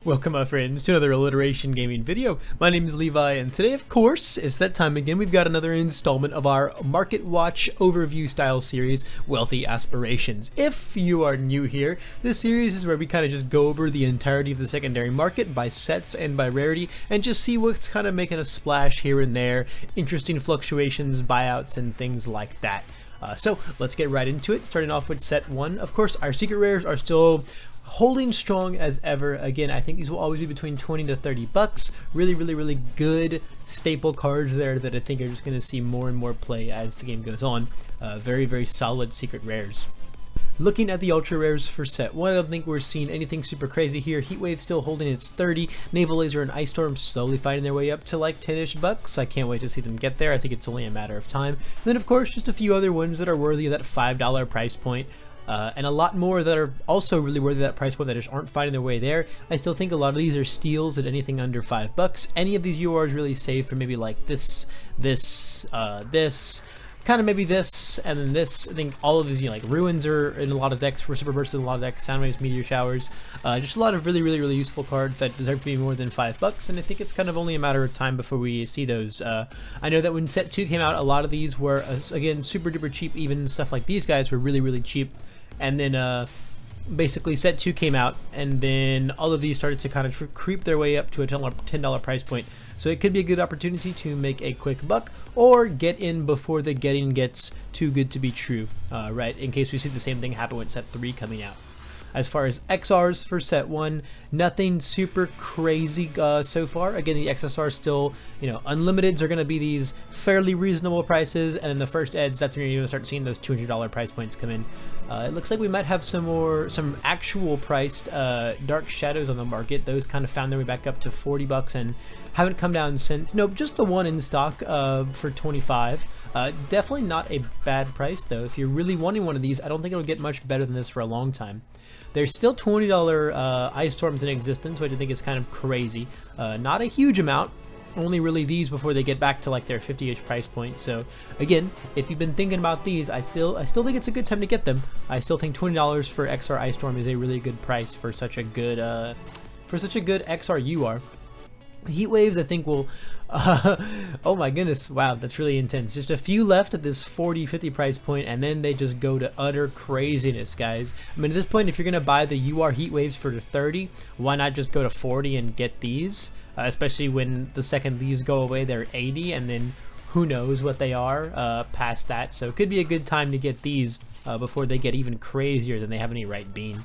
Welcome my friends to another Alliteration gaming video. My name is Levi and today of course it's that time again. We've got another installment of our Market Watch overview style series, Wealthy Aspirations. If you are new here, this series is where we kind of just go over the entirety of the secondary market by sets and by rarity and just see what's kind of making a splash here and there, interesting fluctuations, buyouts and things like that. So let's get right into it, starting off with set 1. Of course our secret rares are still holding strong as ever. Again, I think these will always be between 20 to 30 bucks. Really good staple cards there that I think are just going to see more and more play as the game goes on. Very solid secret rares. Looking at the ultra rares for set 1, I don't think we're seeing anything super crazy here. Heatwave still holding its 30. Naval Laser and Ice Storm slowly finding their way up to like 10-ish bucks. I can't wait to see them get there. I think it's only a matter of time. And then of course just a few other ones that are worthy of that $5 price point. And a lot more that are also really worthy of that price point that just aren't finding their way there. I still think a lot of these are steals at anything under $5. Any of these URs really safe for maybe like this, kind of maybe this, and then this. I think all of these, like Ruins are in a lot of decks, Super Bursts in a lot of decks, Soundwaves, Meteor Showers. Just a lot of really useful cards that deserve to be more than $5, and I think it's kind of only a matter of time before we see those. I know that when set 2 came out, a lot of these were, again, super duper cheap. Even stuff like these guys were really cheap. And then basically set 2 came out, and then all of these started to kind of creep their way up to a $10 price point. So it could be a good opportunity to make a quick buck or get in before the getting gets too good to be true, right? In case we see the same thing happen with set 3 coming out. As far as XRs for set 1, nothing super crazy so far. Again, the XSR still, unlimiteds are going to be these fairly reasonable prices, and in the first eds, that's when you're going to start seeing those $200 price points come in. It looks like we might have some actual priced Dark Shadows on the market. Those kind of found their way back up to $40 and haven't come down since. Nope, just the one in stock for $25. Definitely not a bad price though. If you're really wanting one of these, I don't think it'll get much better than this for a long time. There's still $20 Ice Storms in existence, which I think is kind of crazy. Not a huge amount, only really these before they get back to like their 50-ish price point. So again, if you've been thinking about these, I still think it's a good time to get them. I still think $20 for XR Ice Storm is a really good price for such a good XR UR. Heat Waves I think will oh my goodness, wow, that's really intense. Just a few left at this 40-50 price point, and then they just go to utter craziness, guys. I mean, at this point, if you're gonna buy the UR Heat Waves for 30, why not just go to 40 and get these? Especially when the second these go away, they're 80, and then who knows what they are past that. So it could be a good time to get these before they get even crazier than they have any right being.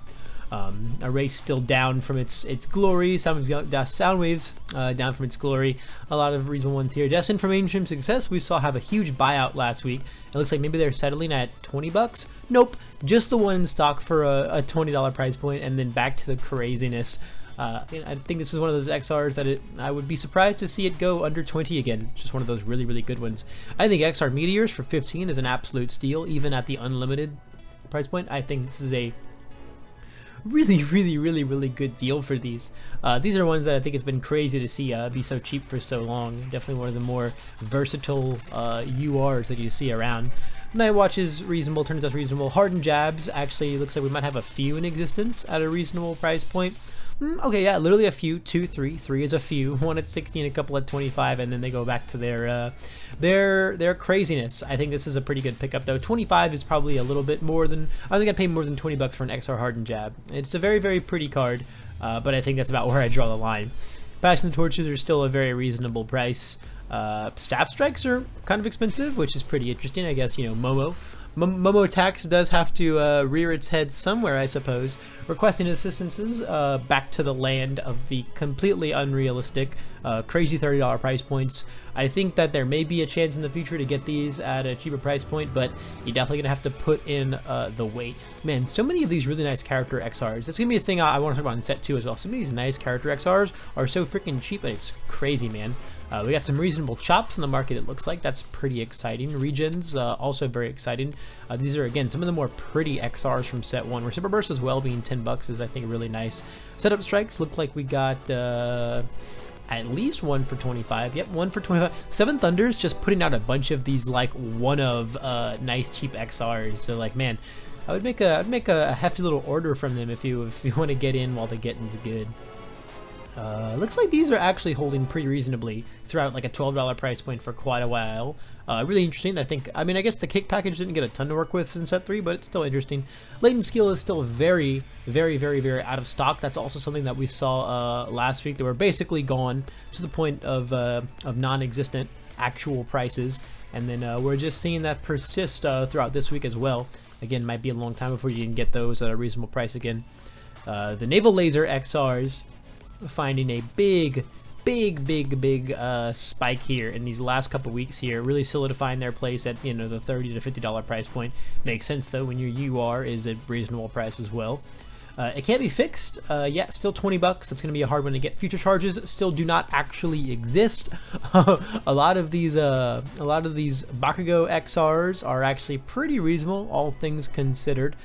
Array still down from its glory. Soundwaves down from its glory. A lot of reasonable ones here. Destined for mainstream success, we saw have a huge buyout last week. It looks like maybe they're settling at $20. Nope, just the one in stock for a $20 price point, and then back to the craziness. I think this is one of those XRs that I would be surprised to see it go under 20 again. Just one of those really good ones. I think XR Meteors for 15 is an absolute steal, even at the unlimited price point. I think this is a really good deal for these. These are ones that I think it's been crazy to see be so cheap for so long. Definitely one of the more versatile URs that you see around. Night Watch is reasonable, turns out reasonable. Hardened Jabs actually looks like we might have a few in existence at a reasonable price point. Okay, yeah, literally a few. 2, 3. 3 is a few. One at 16, a couple at 25, and then they go back to their craziness. I think this is a pretty good pickup though. 25 is probably a little bit more than, I think I'd pay more than $20 for an XR Hardened Jab. It's a very pretty card, but I think that's about where I draw the line. Passion the Torches are still a very reasonable price. Staff Strikes are kind of expensive, which is pretty interesting. I guess, Momo Tax does have to rear its head somewhere, I suppose. Requesting assistances back to the land of the completely unrealistic, crazy $30 price points. I think that there may be a chance in the future to get these at a cheaper price point, but you're definitely gonna have to put in the weight. Man, so many of these really nice character XRs. That's gonna be a thing I want to talk about in set 2 as well. Some of these nice character XRs are so freaking cheap, and it's crazy, man. We got some reasonable chops in the market, it looks like. That's pretty exciting. Regens, also very exciting. These are, again, some of the more pretty XRs from set 1. Super Burst as well, being $10 is, I think, really nice. Setup Strikes look like we got at least one for 25. Yep, one for 25. Seven Thunders just putting out a bunch of these, like, one of nice, cheap XRs. So, like, man, I would make a hefty little order from them if you want to get in while the getting's good. Looks like these are actually holding pretty reasonably throughout like a $12 price point for quite a while. Really interesting. I mean, I guess the kick package didn't get a ton to work with in set 3, but it's still interesting. Latent skill is still very out of stock. That's also something that we saw last week. They were basically gone to the point of non-existent actual prices, and then we're just seeing that persist throughout this week as well. Again, might be a long time before you can get those at a reasonable price again. The Naval Laser XRs finding a big spike here in these last couple weeks here, really solidifying their place at, you know, the $30 to $50 price point. Makes sense though when your UR is a reasonable price as well. It can't be fixed. Yeah, still 20 bucks. That's going to be a hard one to get. Future charges still do not actually exist. a lot of these Bakugo XRs are actually pretty reasonable, all things considered.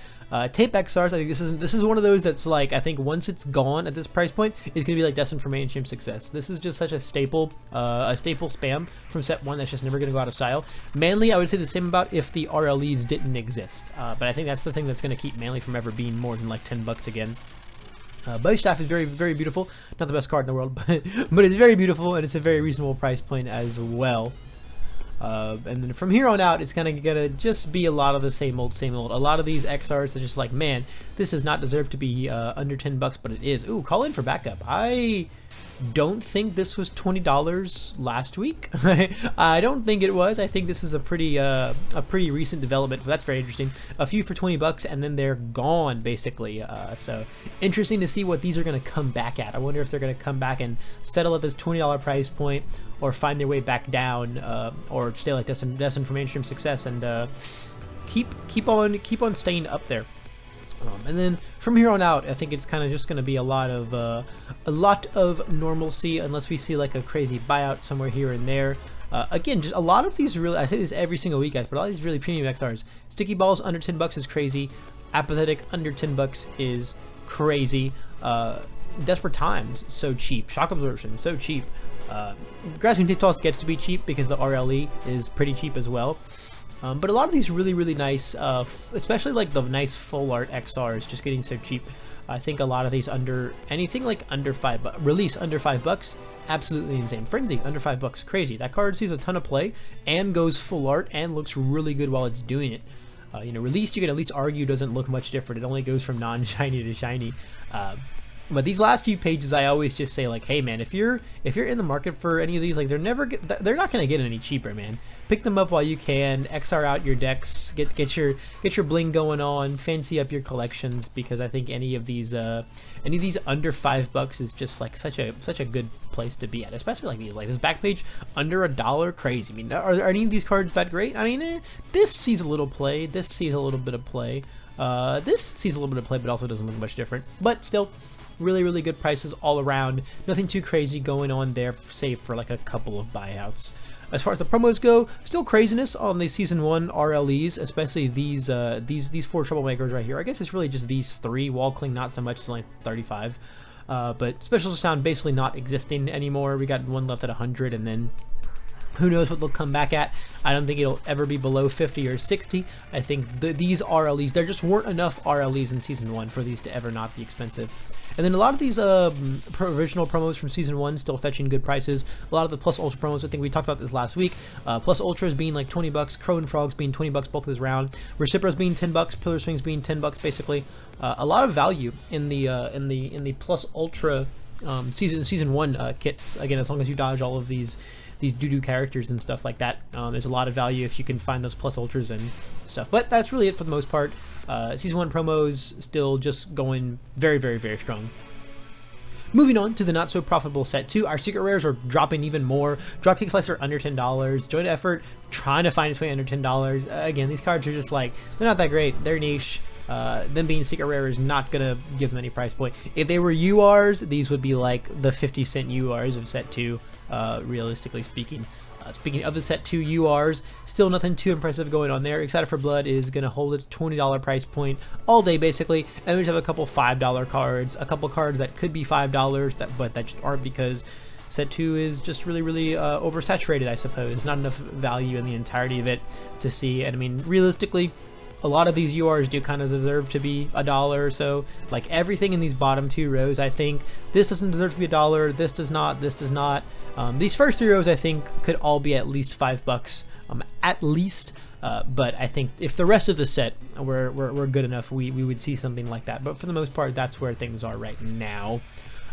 Tape XRs, I think this is one of those that's like, I think once it's gone at this price point, it's gonna be like Destined for Mainstream Success. This is just such a staple spam from set 1 that's just never gonna go out of style. Manly, I would say the same about if the RLEs didn't exist, but I think that's the thing that's gonna keep Manly from ever being more than like 10 bucks again. Staff is very beautiful. Not the best card in the world, but it's very beautiful, and it's a very reasonable price point as well. And then from here on out, it's kind of gonna just be a lot of the same old. A lot of these XRs are just like, man, this does not deserve to be under 10 bucks, but it is. Ooh, call in for backup. I don't think this was $20 last week. I don't think it was. I think this is a pretty recent development, but that's very interesting. A few for 20 bucks, and then they're gone basically. So interesting to see what these are going to come back at. I wonder if they're going to come back and settle at this $20 price point, or find their way back down, or stay like Destined for Mainstream Success and keep on staying up there. And then from here on out, I think it's kind of just going to be a lot of normalcy, unless we see like a crazy buyout somewhere here and there. Again, just a lot of these really, I say this every single week, guys, but a lot of these really premium XRs. Sticky Balls under 10 bucks is crazy. Apathetic under 10 bucks is crazy. Desperate Times, so cheap. Shock Absorption, so cheap. Grasping Tape Toss gets to be cheap because the RLE is pretty cheap as well. But a lot of these really nice, especially like the nice full art XRs, just getting so cheap. I think a lot of these under anything like under release under $5, absolutely insane. Frenzy under $5, crazy. That card sees a ton of play and goes full art and looks really good while it's doing it. You know, released, you can at least argue doesn't look much different. It only goes from non-shiny to shiny. But these last few pages, I always just say like, hey man, if you're in the market for any of these, like they're not gonna get any cheaper, man. Pick them up while you can. XR out your decks. Get your bling going on. Fancy up your collections, because I think any of these under $5 is just like such a good place to be at. Especially like these, like this back page under $1, crazy. I mean, are any of these cards that great? I mean, this sees a little play. This sees a little bit of play. This sees a little bit of play, but also doesn't look much different. But still, really good prices all around. Nothing too crazy going on there, save for like a couple of buyouts. As far as the promos go, still craziness on the Season 1 RLEs, especially these 4 troublemakers right here. I guess it's really just these 3. Wall Cling not so much, it's only 35. But Special Sound basically not existing anymore. We got one left at 100, and then who knows what they'll come back at. I don't think it'll ever be below 50 or 60. I think these RLEs, there just weren't enough RLEs in Season 1 for these to ever not be expensive. And then a lot of these original promos from Season 1 still fetching good prices. A lot of the Plus Ultra promos, I think we talked about this last week. Plus Ultras being like 20 bucks, Crow and Frogs being 20 bucks both this round. Recipros being 10 bucks, Pillar Swings being 10 bucks basically. A lot of value in the Plus Ultra Season 1 kits. Again, as long as you dodge all of these doo-doo characters and stuff like that. There's a lot of value if you can find those Plus Ultras and stuff. But that's really it for the most part. Season 1 promos still just going very strong. Moving on to the not so profitable set 2, our secret rares are dropping even more. Dropkick Slicer under $10, Joint Effort trying to find its way under $10. Again, these cards are just like, they're not that great, they're niche. Them being secret rare is not gonna give them any price point. If they were URs, these would be like the 50-cent URs of set 2, realistically speaking. Speaking of the set 2 URs, still nothing too impressive going on there. Excited for Blood is going to hold its $20 price point all day, basically. And we just have a couple $5 cards, a couple cards that could be $5, but that just aren't, because set 2 is just really oversaturated, I suppose. Not enough value in the entirety of it to see. And I mean, realistically, A lot of these URs do kind of deserve to be $1 or so. Like everything in these bottom 2 rows, I think this doesn't deserve to be $1. This does not. This does not. These first 3 rows, I think, could all be at least $5, at least. But I think if the rest of the set were good enough, we would see something like that. But for the most part, that's where things are right now.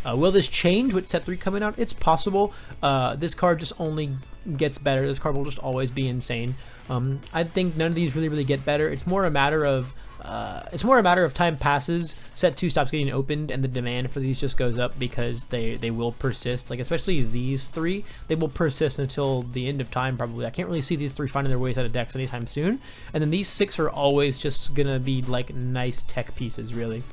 Will this change with set 3 coming out? It's possible. This card just only gets better. This card will just always be insane. I think none of these really get better. It's more a matter of time passes, set 2 stops getting opened, and the demand for these just goes up because they will persist. Like especially these 3, they will persist until the end of time probably. I can't really see these 3 finding their ways out of decks anytime soon. And then these 6 are always just gonna be like nice tech pieces, really.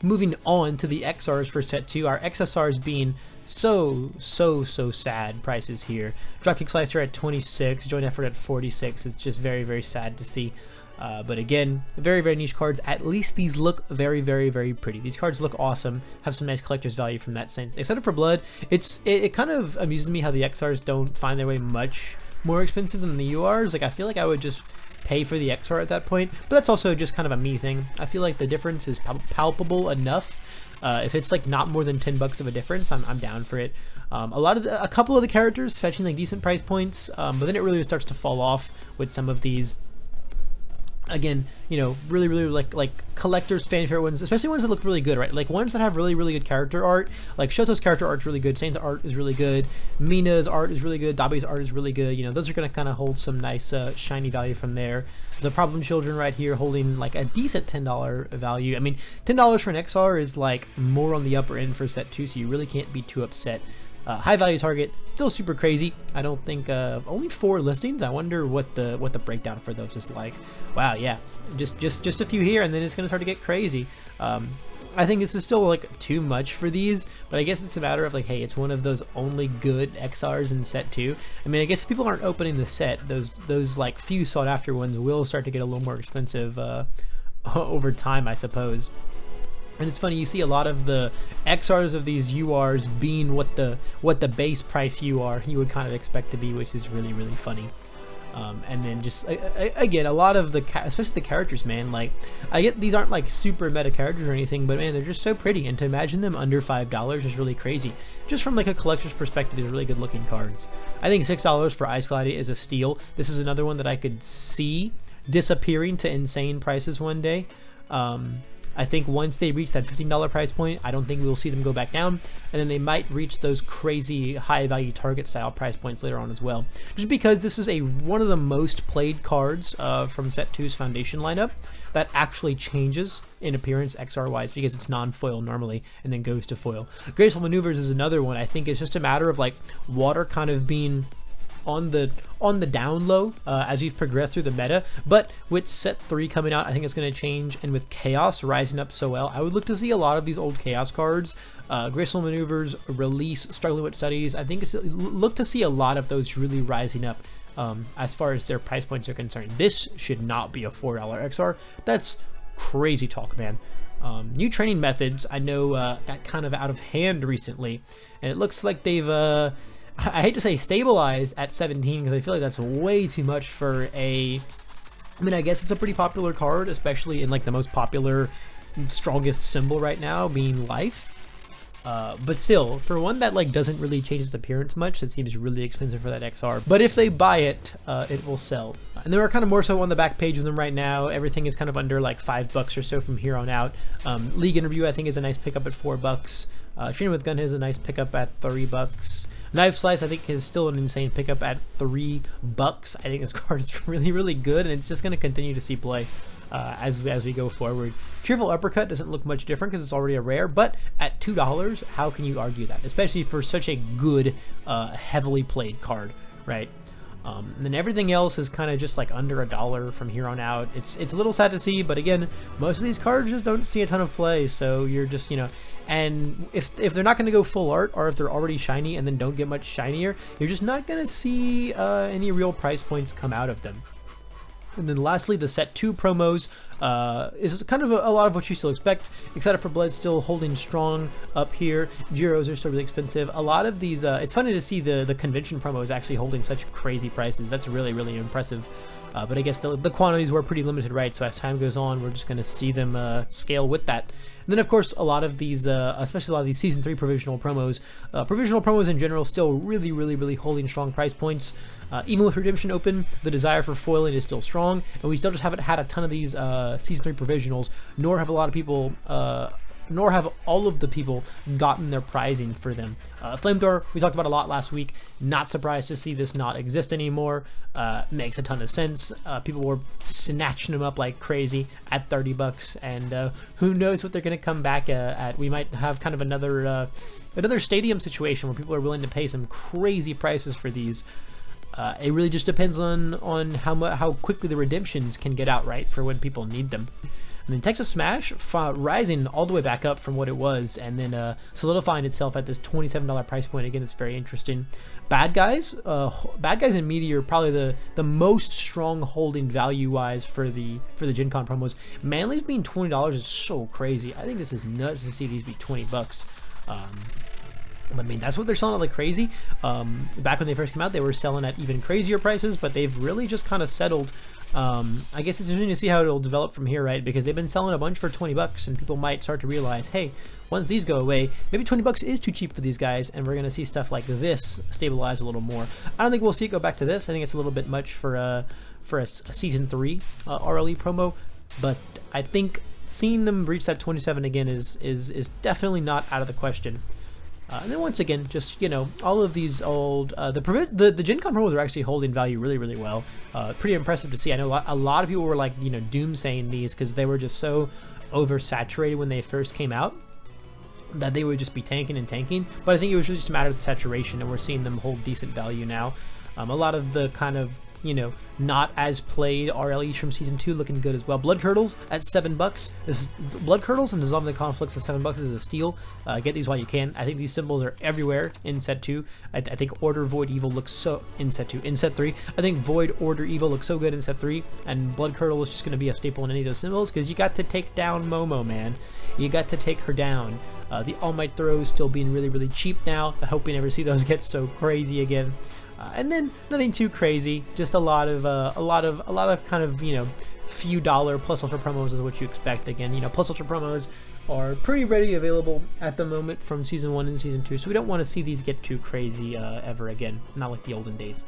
Moving on to the XRs for set 2, our XSRs being so sad prices here. Dropkick Slicer at 26, Joint Effort at 46. It's just very sad to see. But again, very niche cards. At least these look very pretty. These cards look awesome, have some nice collector's value from that sense. Except for Blood, it kind of amuses me how the XRs don't find their way much more expensive than the URs. Like I feel like I would just pay for the XR at that point, but that's also just kind of a me thing. I feel like the difference is palpable enough. If it's like not more than $10 of a difference, I'm down for it. A couple of the characters fetching like decent price points, but then it really starts to fall off with some of these. Again, you know, really like collectors fan favorite ones, especially ones that look really good, right? Like ones that have really good character art. Like Shoto's character art's really good, Saint's art is really good, Mina's art is really good, Dabi's art is really good. You know, those are gonna kind of hold some nice shiny value from there. The Problem Children right here holding like a decent $10 value. I mean, $10 for an XR is like more on the upper end for set 2, so you really can't be too upset. High value target, still super crazy. I don't think only 4 listings. I wonder what the breakdown for those is like. Wow, yeah, just a few here, and then it's gonna start to get crazy. I think this is still like too much for these, but I guess it's a matter of like, hey, it's one of those only good XRs in set 2. I mean, I guess if people aren't opening the set, those like few sought after ones will start to get a little more expensive over time, I suppose. And it's funny, you see a lot of the XRs of these URs being what the base price UR you would kind of expect to be, which is really funny. And then just again, a lot of especially the characters, man. Like I get these aren't like super meta characters or anything, but man, they're just so pretty. And to imagine them under $5 is really crazy. Just from like a collector's perspective, these are really good looking cards. I think $6 for Ice Glide is a steal. This is another one that I could see disappearing to insane prices one day. I think once they reach that $15 price point, I don't think we'll see them go back down, and then they might reach those crazy high value target style price points later on as well. Just because this is one of the most played cards from set 2's Foundation lineup that actually changes in appearance XR wise because it's non-foil normally and then goes to foil. Graceful Maneuvers is another one. I think it's just a matter of like water kind of being on the down low as we've progressed through the meta, but with set 3 coming out, I think it's going to change, and with Chaos rising up so well, I would look to see a lot of these old Chaos cards, Graceful Maneuvers, Release, Struggling with Studies. I think look to see a lot of those really rising up as far as their price points are concerned. This should not be a $4 XR. That's crazy talk, man. New training methods, I know, got kind of out of hand recently, and it looks like they've I hate to say stabilized at 17 because I feel like that's way too much for I mean, I guess it's a pretty popular card, especially in like the most popular, strongest symbol right now being life. But still, for one that like doesn't really change its appearance much, it seems really expensive for that XR. But if they buy it, it will sell. And there are kind of more so on the back page of them right now. Everything is kind of under like $5 or so from here on out. League Interview I think is a nice pickup at $4. Training with Gun is a nice pickup at $3. Knife Slice I think is still an insane pickup at $3. I think this card is really good, and it's just going to continue to see play as we go forward. Cheerful Uppercut doesn't look much different because it's already a rare, but at $2, how can you argue that? Especially for such a good, heavily played card, right? And then everything else is kind of just like under $1 from here on out. It's a little sad to see, but again, most of these cards just don't see a ton of play, so you're just, you know, and if they're not going to go full art, or if they're already shiny and then don't get much shinier, you're just not going to see any real price points come out of them. And then lastly, the set 2 promos is kind of a lot of what you still expect, except for Blood still holding strong up here. Gyros are still really expensive. A lot of these, it's funny to see the convention promos actually holding such crazy prices. That's really impressive. but I guess the quantities were pretty limited, right? So as time goes on, we're just going to see them scale with that. And then, of course, a lot of these, especially a lot of these Season 3 provisional promos in general, still really holding strong price points. Even with Redemption open, the desire for foiling is still strong, and we still just haven't had a ton of these Season 3 provisionals, nor have a lot of people, nor have all of the people gotten their prizing for them. Flamethrower, we talked about a lot last week. Not surprised to see this not exist anymore. Makes a ton of sense. People were snatching them up like crazy at 30 bucks, and who knows what they're going to come back at. We might have kind of another stadium situation where people are willing to pay some crazy prices for these. It really just depends on how quickly the redemptions can get out, right, for when people need them. And then Texas Smash rising all the way back up from what it was, and then solidifying itself at this $27 price point. Again, it's very interesting. Bad Guys and Meteor probably the most strong holding value wise for the Gen Con promos. Manly's being $20 is so crazy. I think this is nuts to see these be 20 bucks. I mean, that's what they're selling at like crazy. Back when they first came out, they were selling at even crazier prices, but they've really just kind of settled. I guess it's interesting to see how it'll develop from here, right? Because they've been selling a bunch for 20 bucks, and people might start to realize, hey, once these go away, maybe 20 bucks is too cheap for these guys, and we're going to see stuff like this stabilize a little more. I don't think we'll see it go back to this. I think it's a little bit much for a Season 3 RLE promo, but I think seeing them reach that 27 again is definitely not out of the question. And then once again, just, you know, all of these old, the Gen Con promos are actually holding value really well. Pretty impressive to see. I know a lot of people were like, you know, doomsaying these because they were just so oversaturated when they first came out that they would just be tanking. But I think it was really just a matter of saturation, and we're seeing them hold decent value now. A lot of the kind of, you know, not as played RLEs from Season 2 looking good as well. Blood Curdles at $7. This is Blood Curdles and Dissolving the Conflicts at $7 is a steal. Get these while you can. I think these symbols are everywhere in Set 2. I think Order Void Evil looks so in Set 2. In Set 3, I think Void Order Evil looks so good in Set 3, and Blood Curdle is just going to be a staple in any of those symbols because you got to take down Momo, man. You got to take her down. The All Might throws still being really cheap now. I hope we never see those get so crazy again. And then nothing too crazy, just a lot of kind of, you know, few dollar Plus Ultra promos is what you expect. Again, you know, Plus Ultra promos are pretty readily available at the moment from Season 1 and Season 2, so we don't want to see these get too crazy ever again, not like the olden days.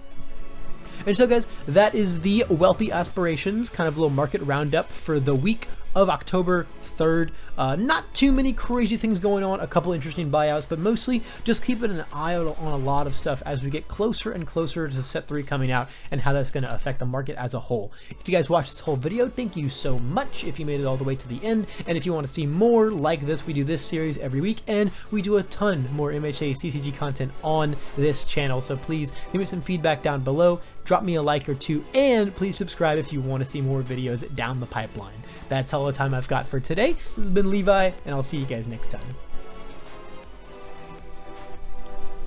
And so guys, that is the Wealthy Aspirations kind of little market roundup for the week of October 3rd. Not too many crazy things going on, a couple interesting buyouts, but mostly just keeping an eye out on a lot of stuff as we get closer and closer to Set 3 coming out and how that's going to affect the market as a whole. If you guys watched this whole video, thank you so much if you made it all the way to the end, and if you want to see more like this, we do this series every week, and we do a ton more MHA CCG content on this channel, so please give me some feedback down below, drop me a like or two, and please subscribe if you want to see more videos down the pipeline. That's all the time I've got for today. This has been Levi, and I'll see you guys next time.